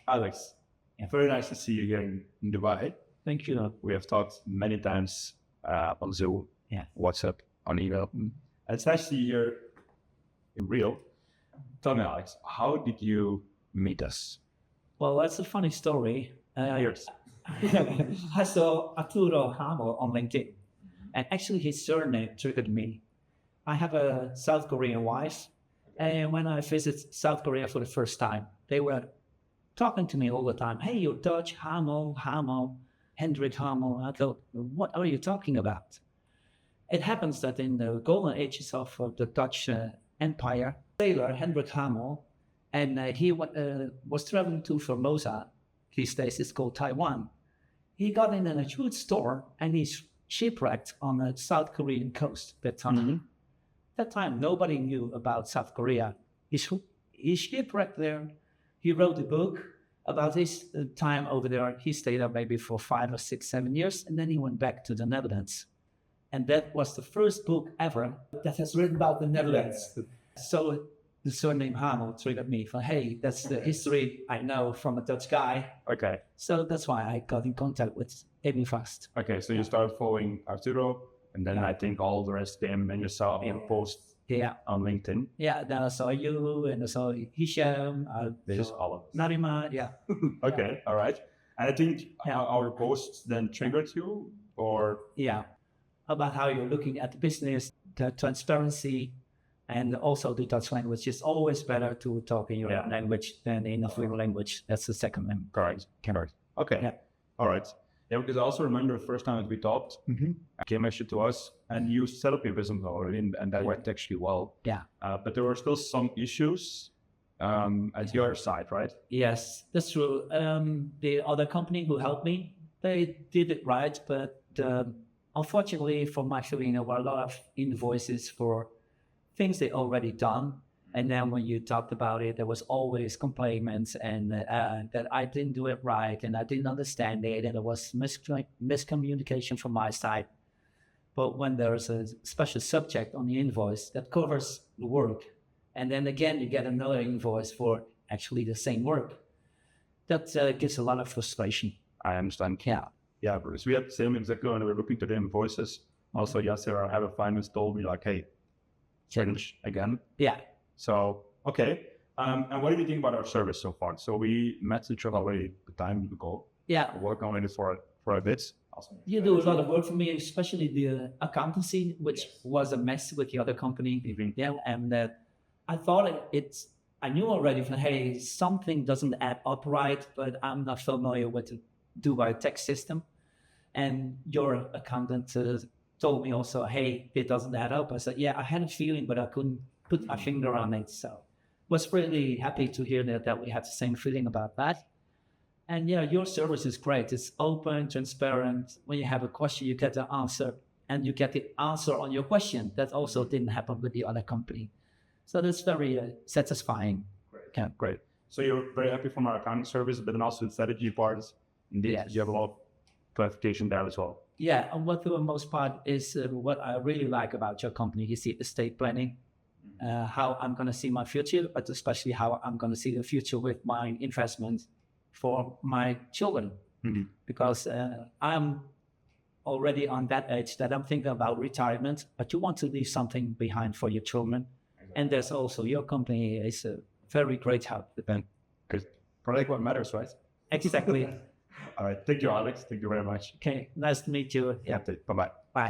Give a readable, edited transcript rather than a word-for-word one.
Alex, very nice to see you again in Dubai. Thank you. We have talked many times on Zoom, Yeah. WhatsApp, on email. And it's nice to see you here in real. Tell me, Alex, how did you meet us? Well, that's a funny story. Yours. I saw Arturo Hamo on LinkedIn, and actually his surname triggered me. I have a South Korean wife, and when I visited South Korea for the first time, they were talking to me all the time. Hey, you're Dutch, Hamo, Hendrik Hamo. I thought, what are you talking about? It happens that in the golden ages of the Dutch Empire, sailor Hendrik Hamo, and he was traveling to Formosa. These days it's called Taiwan. He got in a huge store and he's shipwrecked on the South Korean coast that time. Mm-hmm. That time, nobody knew about South Korea. He's shipwrecked there. He wrote a book about his time over there. He stayed there maybe for 5 or 6, 7 years, and then he went back to the Netherlands. And that was the first book ever that has written about the Netherlands. So the surname Hamel triggered me for, hey, that's the history I know from a Dutch guy. Okay. So that's why I got in contact with Emifast. Okay, so you started following Arturo, and then I think all the rest came and you saw him post on LinkedIn. Yeah, then I saw you, and I saw Hisham. There's all of us. Narima, yeah. Okay, all right. And I think our posts then triggered you, or? Yeah, about how you're looking at the business, the transparency, and also the Dutch language. It's always better to talk in your own language than in a foreign language. That's the second language. Correct. Okay. Yeah. All right. Yeah, because I also remember the first time that we talked, came actually to us, and you set up your business already, and that went actually well. Yeah. But there were still some issues at your side, right? Yes, that's true. The other company who helped me, they did it right, but unfortunately for my feeling, there were a lot of invoices for things they already done. And then when you talked about it, there was always complaints and that I didn't do it right and I didn't understand it, and there was miscommunication from my side. But when there's a special subject on the invoice that covers the work, and then again you get another invoice for actually the same work, that gives a lot of frustration. I understand. Yeah. Yeah, Bruce. We had the same exactly when we were looking to the invoices. Also, yesterday, our head of finance told me, like, hey, change again. Yeah. So, okay. And what do you think about our service so far? So we met each other already the time ago. Yeah. Working on it for a bit. Awesome. You do a lot of work for me, especially the accountancy, which was a mess with the other company. Yeah. And I thought I knew already that, hey, something doesn't add up right, but I'm not familiar with the Dubai tax system. And your accountant told me also, hey, it doesn't add up. I said, yeah, I had a feeling, but I couldn't put my finger on it. So was really happy to hear that we had the same feeling about that. And yeah, your service is great. It's open, transparent. When you have a question, you get the answer, and you get the answer on your question. That also didn't happen with the other company. So that's very satisfying. Great. Yeah, great. So you're very happy from our accounting service, but then also the strategy part. Indeed, you have a lot of clarification there as well. Yeah, and what for the most part is what I really like about your company is the estate planning, how I'm going to see my future, but especially how I'm going to see the future with my investment for my children. Mm-hmm. Because I'm already on that age that I'm thinking about retirement, but you want to leave something behind for your children. Exactly. And there's also your company is a very great help. Because product what matters, right? Exactly. All right. Thank you, Alex. Thank you very much. Okay. Nice to meet you. Yeah. Bye-bye. Bye.